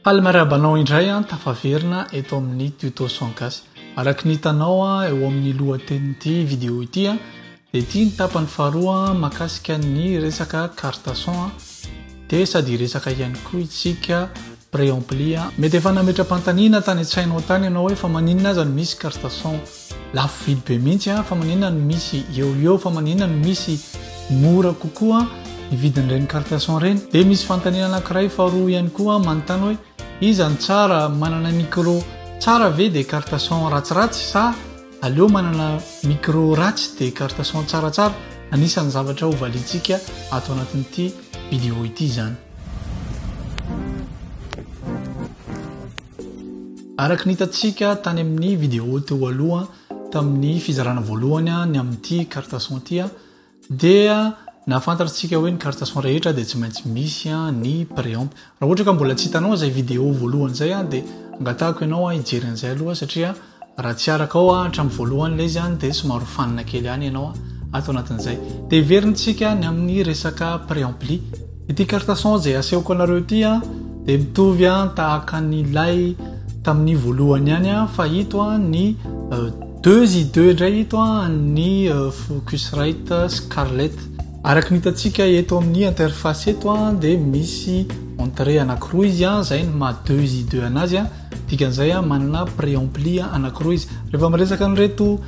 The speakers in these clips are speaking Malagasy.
Palmarabanao indray tafaverina eto amin'ny tuto son gasy. Araky ny hitanao eo amin'ny lohatenin'ity vidéo ity dia ity ny tapany faharoa makasika ny resaka carte son dia sady resaka ihany koa itsika préampli. Mety efa nametra-pantanina tany an-tsainao tany ianao hoe fa maninona aza no misy carte son lafo vidy be mihitsy fa maninona no misy eo fa maninona no misy mora kokoa ny vidin'ireny carte son reny. Dia misy fantanina anankiray faharoa ihany koa manontany hoe iza ny tsara, manana micro tsara ve dia carte son ratsiratsy sa aleo manana micro ratsy dia carte son tsaratsara? Anisan'ny zavatra ho valintsika ato anatin'ity vidéo ity zany. Araky ny hitantsika tany amin'ny vidéo teo aloha tamin'ny fizarana voalohany ny amin'ity carte son ity dia nafantatsika hoe ny carte son rehetra dia tsy maintsy misy ny préampli. Raha ohatra ka mbola tsy hitanao izay vidéo voalohany izay dia angatahako ianao hijery an'izay aloha satria raha tsy araka ao hatramin'ny voalohany ilay izy dia somary fanina kely ihany ianao ato anatin'izay. Dia heverintsika ny amin'ny resaka préampli. Ity carte son izay asehoko anareo ity dia mitovy tahaka nylay tamin'ny voalohany ihany fa ito ny 2i2 indray ito ny Focusrite Scarlett. Araky ny hitantsika eto amin'ny interface eto dia misy entrée anankiroa izy izay ny maha 2i2 anazy dikan'izay manana préampli anankiroa izy. Rehefa miresaka an'ireto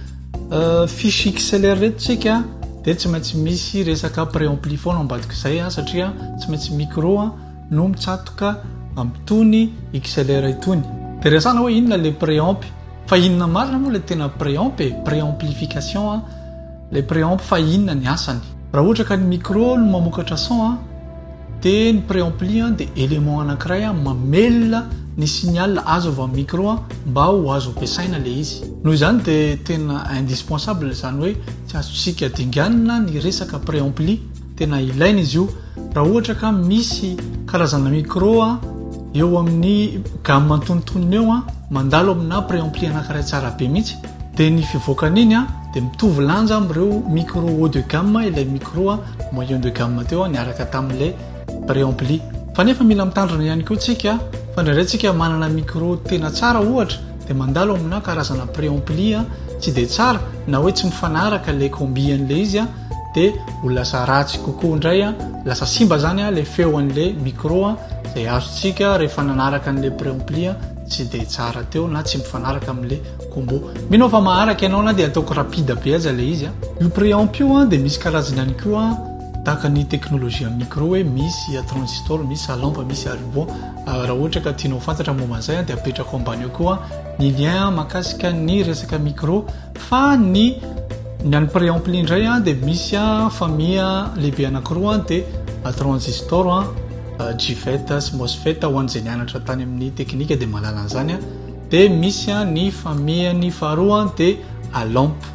fiche XLR reto tsika dia tsy maintsy misy resaka préampli foana ambadika izay satria tsy maintsy micro no mitsatoka amin'itony XLR itony. Dia resana hoe inona le préampli fa inona marina moa le tena préampli préamplification le préampli fa inona ny asany? Raha ohatra ka ny micro no mamokatra son dia ny préampli dia élément anankiray mamelona ny signal azo avy amin'ny micro mba ho azo ampiasaina le izy. Noho izany dia tena indispensable izany hoe tsy azontsika dinganina ny resaka préampli, tena ilaina izy io. Raha ohatra ka misy karazana micro eo amin'ny gamme antonontonony eo mandalo amina préampli anankiray tsara be mihitsy dia ny fivoakan'iny dia mitovy lanja amin'ireo micro haut de gamme ilay micro moyen de gamme teo niaraka tamin'ilay préampli. Fa nefa mila mitandrina ihany koa tsika fa indraindray tsika manana micro tena tsara ohatra dia mandalo amina karazana préampli tsy dia tsara na hoe tsy mifanaraka ilay combi an'ilay izy dia ho lasa ratsy kokoa indray lasa simba zany ilay feo an'ilay micro izay azontsika rehefa nanaraka an'ilay préampli tsy dia tsara teo na tsy mifanaraka amin'ilay combo. Mino fa maharaka ianao na dia ataoko rapide be aza ilay izy. Io préampli io dia misy karazany ihany koa tahaka ny teknolojia micro hoe misy transistor, misy lampe, misy ruban. Raha ohatra ka tianao fantatra momba an'izay dia apetrako ambany eo koa ny lien makasika ny resaka micro. Fa ny an'ny préampli indray dia misy famille lehibe anankiroa dia transistor, GFET, MOSFET ho an'izay nianatra tany amin'ny teknika dia mahalala an'izany dia misy ny famille ny faharoa dia lampe.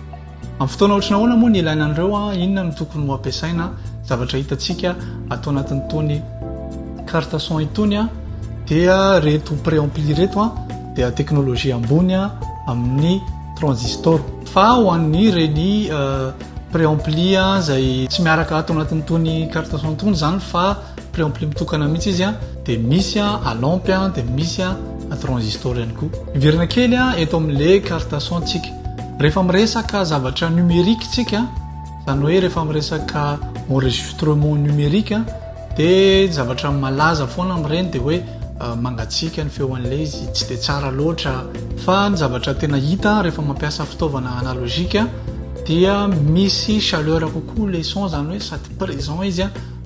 Amin'ny fotoana ohatrana ahoana moa ny ilaina an'ireo inona no tokony ho ampiasaina? Zavatra hitantsika ato anatin'itony carte son itony dia reto préampli reto dia teknolojia ambony amin'ny transistor. Fa ho an'ny reny préampli izay tsy miaraka ato anatin'itony carte son itony zany fa préampli mitokana mihitsy izy dia misy lampe dia misy transistor ihany koa. Iverina kely eto amin'ilay carte son tsika. Rehefa miresaka zavatra numérique tsika zany hoe rehefa miresaka enregistrement numérique dia zavatra malaza foana amin'ireny dia hoe mangatsika ny feo an'ilay izy tsy dia tsara loatra. Fa ny zavatra tena hita rehefa mampiasa fitaovana analogique dia misy chaleur kokoa le son zany hoe sady présent izy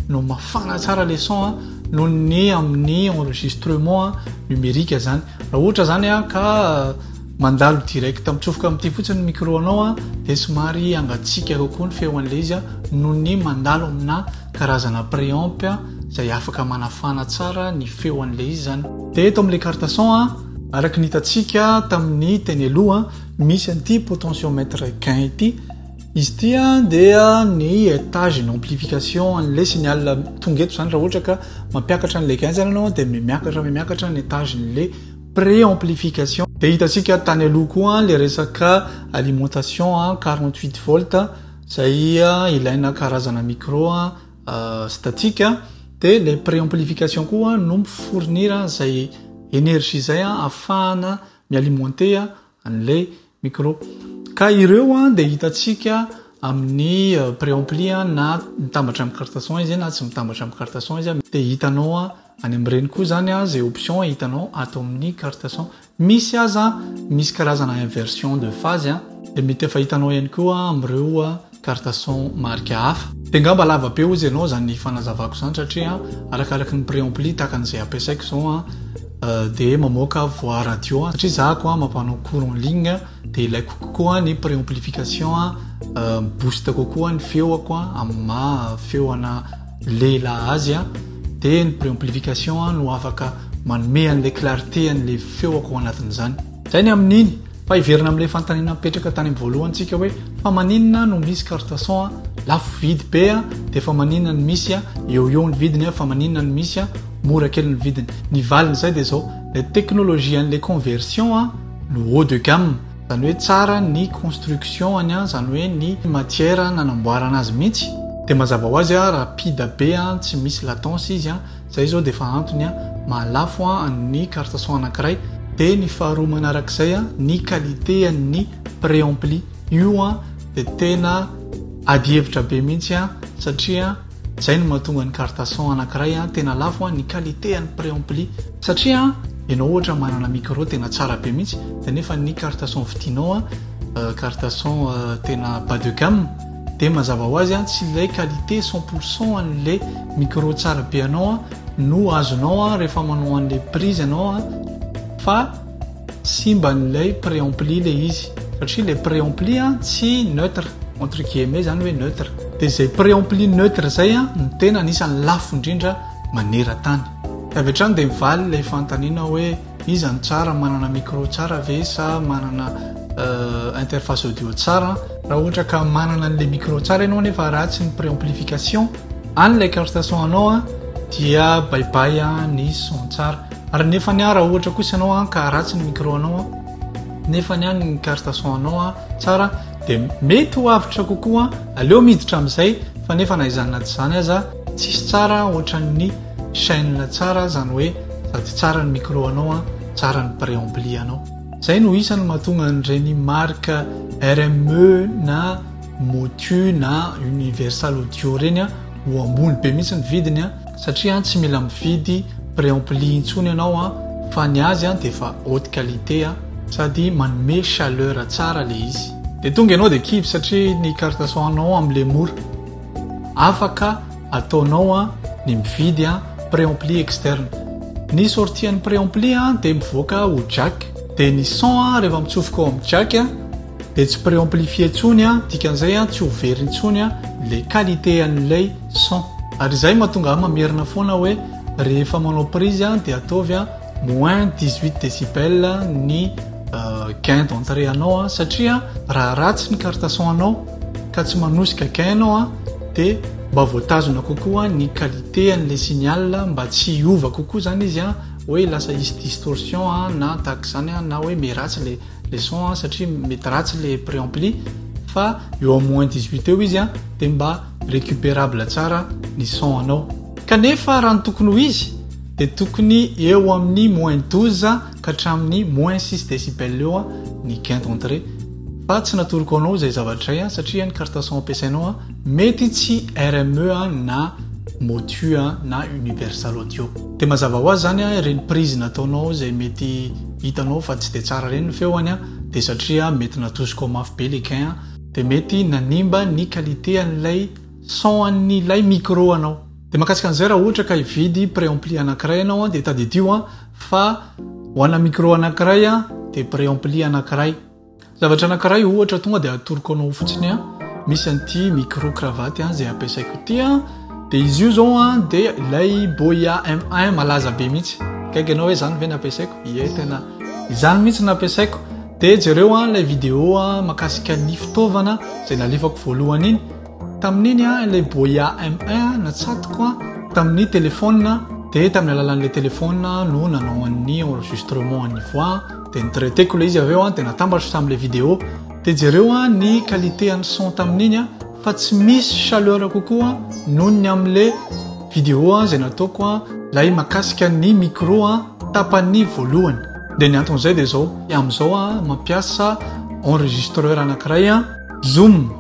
no mafana tsara le son noho ny amin'ny enregistrement numérique zany. Raha ohatra zany ka mandalo direct mitsofoka amin'ity fotsiny ny micro anao dia somary angatsika kokoa ny feo an'ilay izy noho ny mandalo amina karazana préampli izay afaka manafana tsara ny feo an'ilay izy zany. Dia eto amin'ilay carte son araky ny hitantsika tamin'ny teny aloha misy an'ity potentiomètre gain ity. Izy ity dia ny étage d'amplification an'ilay signal tonga eto zany. Raha ohatra ka mampiakatra an'ilay gain zany ianao dia miakatra ny étage n'ilay préamplification. Dia hitantsika tany aloha koa le resaka alimentation 48 volt izay ilaina karazana micro statique dia le préamplification koa no mifournir izay énergie zay afahana mialimenté an'le micro. Ka ireo de hitatsika amin'ny préampli na mitambatra amin'ny carte son izy na tsy mitambatra amin'ny carte son izy de hitanao any am'reny koa zany zay option hitanao ato amin'ny carte son. Misy aza misy karazana inversion de phase de mety efa hitanao ihany koa am'reo carte son marque hafa. De ngamba lava be ozy ianao zany fanazavako zany satria arakaraky ny préampli takan'izay ampiasaiko zao de mamoaka voix radio satria zako mampanao cours en ligne de ilaiko kokoa ny préamplification boost kokoa ny feoko amma feona lela azy de ny préamplification no afaka manome an'le clarté an'le feoko anatin'izany. Zay ny amin'iny fa iverina am'le fantanina mipetraka tany amin'ny voalohany tsika hoe fa maninona no misy carte son lafo vidy be de fa maninona ny misy eo ny vidiny fa maninona ny misy mora kely ny vidiny. Ny valiny zay de zao le technologie an'le conversion no haut de gamme zany hoe tsara ny construction any zany hoe ny matière nanamboarana azy mihitsy de mazava ho azy rapide be tsy misy latence izy zay zao de fa antony mahalafo ny carte son anankiray. De ny faharoa manarak'izay ny qualité ny préampli io de tena ady hevitra be mihitsy satria zay no mahatonga ny carte son anankiray tena lafo ny qualité ny préampli satria ianao ohatra manana micro tena tsara be mihitsy de nefa ny carte son vitinao carte son tena bas de gamme de mazava ho azy tsy ilay qualité 100% an'le micro tsara be anao no azonao rehefa manao an'le prise anao fa simba n'ilay préampli le izy satria le préampli tsy neutre entre guillemets zany hoe neutre de zay préampli neutre zay no tena anisan'ny lafo indrindra maneran-tany. Avy hatrany de mivaly le fantaniana hoe iza ny tsara manana micro tsara ve sa manana interface audio tsara. Raha ohatra ka manana an'le micro tsara ianao nefa ratsy ny préamplification an'ilay carte son anao dia baibay ny son tsara. Ary nefa ny raha ohatra kosa anao ka ratsy ny micro anao nefa ny carte son anao tsara de mety ho avitra kokoa aleo miditra am'izay fa nefa na izany naty zany aza tsisy tsara ohatran'ny chaîne tsara zany hoe sady tsara ny micro anao tsara ny préampli anao. Zay no isany mahatonga an'ireny marque RME na Motu na Universal Audio reny ho ambony be mihitsy ny vidiny satria tsy mila mividy préampli intsony ianao fa ny azy de fa haute qualité sady manome chaleur tsara le izy. De tonga ianao de kivy satria ny carte son anao am'le mora afaka ataonao ny mividy préampli externe. Ny sortie ny préampli de mivoaka ho jack de ny son rehefa mitsofoka ao amin'ny jack de tsy préamplifie intsony dikan'izay tsy ho very intsony le qualité an'ilay son. Ary zay mahatonga mamerina foana hoe rehefa manao prise de ataovy moins 18 décibels ny gain d'entrée anao satria raha ratsy ny carte son anao ka tsy manosika gain anao de mba voatazona kokoa ny qualité an'le signal mba tsy hiova kokoa zany izy hoe lasa isy distorsion na tahaka zany na hoe meratsy le son satria mety ratsy le préampli fa eo amin'ny moins 18 eo izy de mba récupérable tsara ny son anao. Kanefa raha ny tokony ho izy de tokony eo amin'ny moins 12 ka hatramin'ny moins 6 décibels eo ny gain d'entrée fa tsy natoroko anao zay zavatray satria ny carte son ampiasainao mety tsy RME na Motu na Universal Audio. De mazava ho azy zany reny prise nataonao zay mety hitanao fa tsy de tsara reny ny feoany de satria mety natosiko mafy be le gain de mety nanimba ny qualité an'ilay son an'ilay micro anao. De makasika an'izay raha ohatra ka hividy préampli anankiray anao de tadidio fa ho ana micro anankiray de préampli anankiray. Zavatra anankiray ohatra tonga de atoroko anao fotsiny misy an'ity micro cravate zay ampiasaiko ity de izy io zao de ilay Boya M1 malaza be mihitsy. Kaiky anao hoe zany ve nampiasaiko? Ie tena izany mihitsy nampiasaiko. De jereo ilay vidéo makasika ny fitaovana zay nalefako voalohany iny tamin'iny ilay Boya M1 natsatoko tamin'ny téléphone de tamin'ny alalan'le téléphone no nanao an'ny enregistrement an'ny voix de nitraiteko le izy aveo de natambatro tamin'le vidéo de jereo ny qualité an'ny son tamin'iny fa tsy misy chaleur kokoa noho ny am'le vidéo zay nataoko lay makasika ny micro tapany voalohany. Dia ny anton'izay dia zao amin'izao mampiasa enregistreur anankiray Zoom.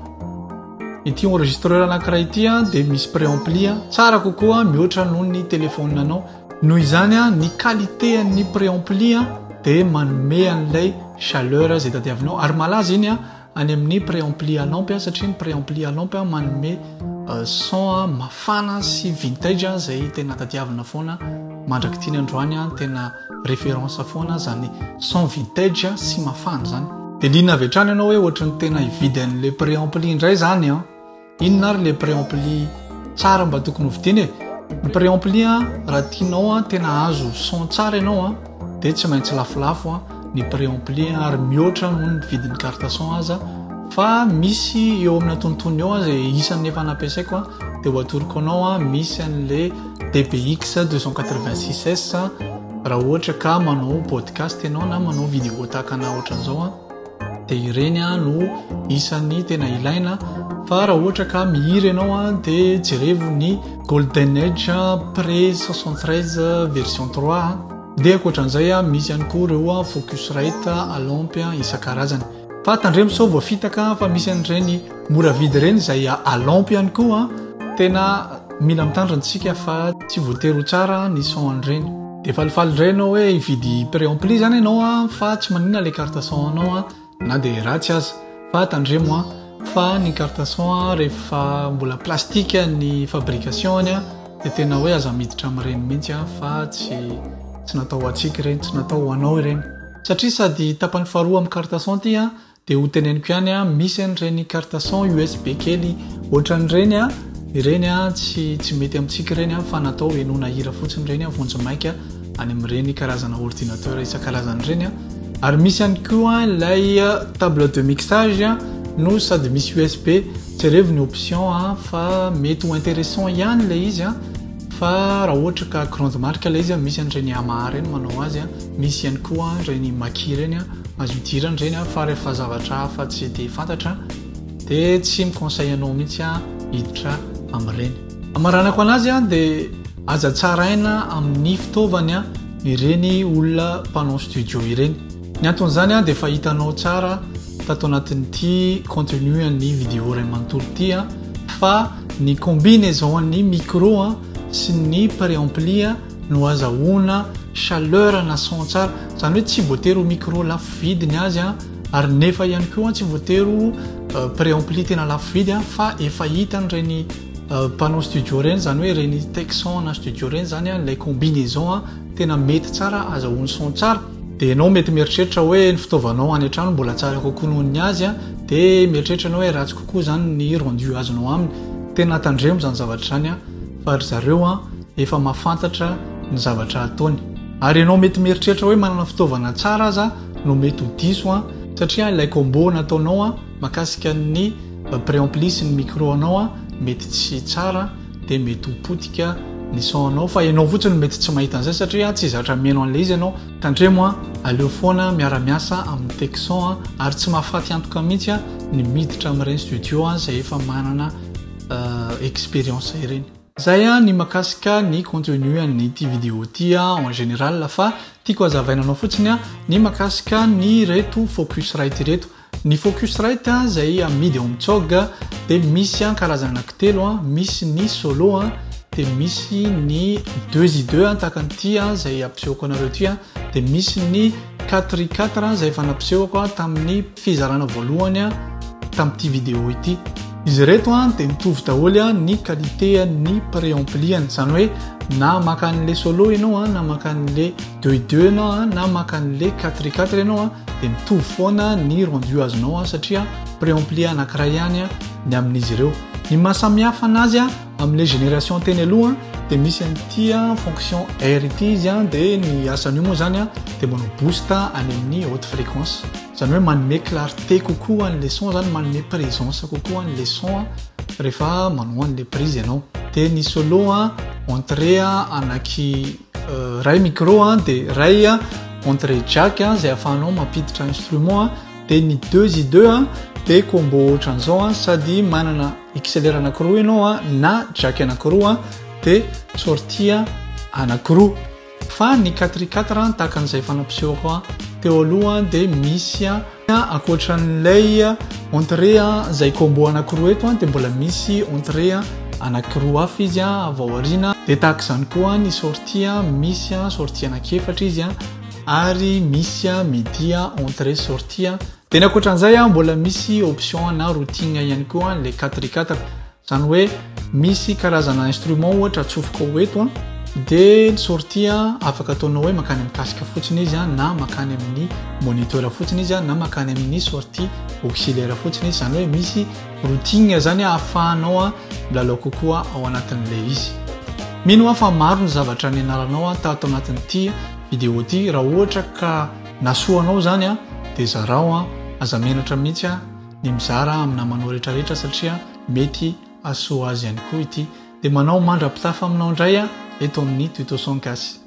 Ity enregistreur anankiray ity dia misy préampli tsara kokoa mihoatra noho ny telefoninanao. Noho izany ny qualité ny préampli dia manome an'ilay chaleur izay tadiavinao ary malaza iny any amin'ny préampli à lampe satria ny préampli à lampe manome son mafana sy vintage izay tena tadiavina foana mandraky tiany androany tena référence foana zany son vintage sy mafana zany. Dia lina avy hatrany ianao hoe ohatrany tena hividy an'ilay préampli indray zany inona ary le préampli tsara mba tokony hovidiana ny préampli raha tianao tena azo son tsara ianao dia tsy maintsy lafolafo ny préampli ary mihoatra noho ny vidin'ny carte son aza fa misy eo amin'ny atontony eo izay isan'ny efa nampiasaiko dia ho atoroko anao misy an'le DBX 286S raha ohatra ka manao podcast ianao na manao vidéo tahakana ohatran'izao dia ireny no isan'ny tena ilaina. Fa raha ohatra ka mihira ianao dia jerevo ny Golden Edge Pre 73 version 3 dia ankoatran'izay misy ihany koa ireo Focusrite à lampe isan-karazany. Fa tandremo sao voafitaka fa misy an'ireny mora vidy ireny izay à lampe ihany koa tena mila mitandrantsika fa tsy voatery ho tsara ny son an'ireny. Dia falifaly indray ianao hoe hividy préampli zany ianao fa tsy manina le carte son anao na dia ratsy aza fa tandremo fa ny carte son rehefa mbola plastique ny fabrication dia tena hoe aza miditra amin'ireny mihitsy fa tsy natao atsika ireny, tsy natao hoanao ireny. Satria sady tapany faharoa amin'ny carte son ty dia ho teneniko ihany misy an'ireny carte son USB kely ohatran'ireny ireny tsy mety amintsika ireny fa natao enona hira fotsiny ireny vonjy maika any amin'ireny karazana ordinateur isan-karazany ireny. Ary misy ihany koa ilay table de mixage no sady misy USB jerevo ny option fa mety ho intéressant ihany ilay izy fa raha ohatra ka grande marque ilay izy misy an'ireny Yamaha ireny manao azy misy ihany koa ireny Maki ireny azo idirana ireny fa rehefa zavatra hafa tsy dia fantatra dia tsy miconseille anao mihitsy hiditra amin'ireny. Amaranako anazy dia aza tsaraina amin'ny fitaovany ireny olona mpanao studio ireny. Ny anton'izany dia fahitanao tsara tato anatin'ity contenu ny vidéo iray manontolo ity fa ny combinaison ny micro sy ny préampli no azahoana chaleur na son tsara. Zany hoe tsy voatery ho micro lafo vidiny azy ary nefa ihany koa tsy voatery ho préampli tena lafo vidy fa efa hitan'ireny mpanao studio ireny zany hoe ireny Texon na studio ireny zany ilay combinaison tena mety tsara azahoany son tsara. Dia ianao mety mieritreritra hoe ny fitaovanao any an-trano mbola tsara kokoa noho ny azy dia mieritreritra anao hoe ratsy kokoa zany ny rendu azonao aminy. Tena tandremo zany zavatra zany fa ry zareo efa mahafantatra ny zavatra ataony. Ary ianao mety mieritreritra hoe manana fitaovana tsara aza no mety ho diso satria ilay combo nataonao makasika ny préampli sy ny micro anao mety tsy tsara dia mety ho potika ny son anao fa ianao fotsiny mety tsy mahita an'izay satria tsy zatra mihaino an'ilay izy ianao. Tandremo aleo foana miara-miasa amin'ny Texon ary tsy mahafaty antoka mihitsy ny miditra amin'ireny studio izay efa manana expérience ireny. Zay ny makasika ny contenu nyity vidéo ty en général fa tiako azavainanao fotsiny ny makasika ny reto Focusrite reto. Ny Focusrite izay amidy ao amintsog dia misy karazana anankitelo misy ny solo dia misy ny 2i2 takan'ity izay ampisehoko anareo ty dia misy ny 4i4 izay efa nampisehoko tamin'ny fizarana voalohany tamin'ity vidéo ity. Izy reto dia mitovy daholo ny qualité ny préampli zany hoe na maka an'le solo ianao na maka an'le 2i2 ianao na maka an'le 4i4 ianao dia mitovy foana ny rendu azonao satria préampli anankiray ihany ny amin'izy ireo. Ny mahasamihafa anazy amin'le génération teny aloha dia misy an'ity fonction R ity izy dia ny asan'io moa zany dia manao boost any amin'ny haute fréquence zany hoe manome clarté kokoa an'le son zany manome présence kokoa an'le son rehefa manao an'le prise ianao. Dia ny solo entrée anaky ray micro dia ray entrée jack izay ahafahanao mampiditra instrument dia ny 2i2 dia combo ohatran'izao sady manana XLR anankiroa ianao na jack anankiroa dia sortie anankiroa fa ny 4x4 tahaka an'izay fanampisehoko a teo aloha dia misy akoatran'ilay entrée zay combo anankiroa eto dia mbola misy entrée anankiroa hafa izy avy ao aoriana dia tahaka izany koa ny sortie misy sortie anankiefatra izy ary misy midi entrée sortie dia ny akoatran'izay mbola misy option na routine ihany koa le 4x4 zany hoe misy karazana instrument ohatra atsofoka ho eto dia sortie afaka ataonao hoe makany amin'ny casque fotsiny izy na makany amin'ny moniteur fotsiny izy na makany amin'ny sortie auxiliaire fotsiny izy zany hoe misy routine zany ahafahanao milalao kokoa ao anatin'ilay izy. Mino fa maro ny zavatra nianaranao tato anatin'ity vidéo ty raha ohatra ka nasoanao zany dia zarao aza menatra mihitsy ny mizara amina manao rehetrarehetra satria mety asoa azy ihany koa ity dia manao mandrapitafa aminao indray eto amin'ny tuto son gasy.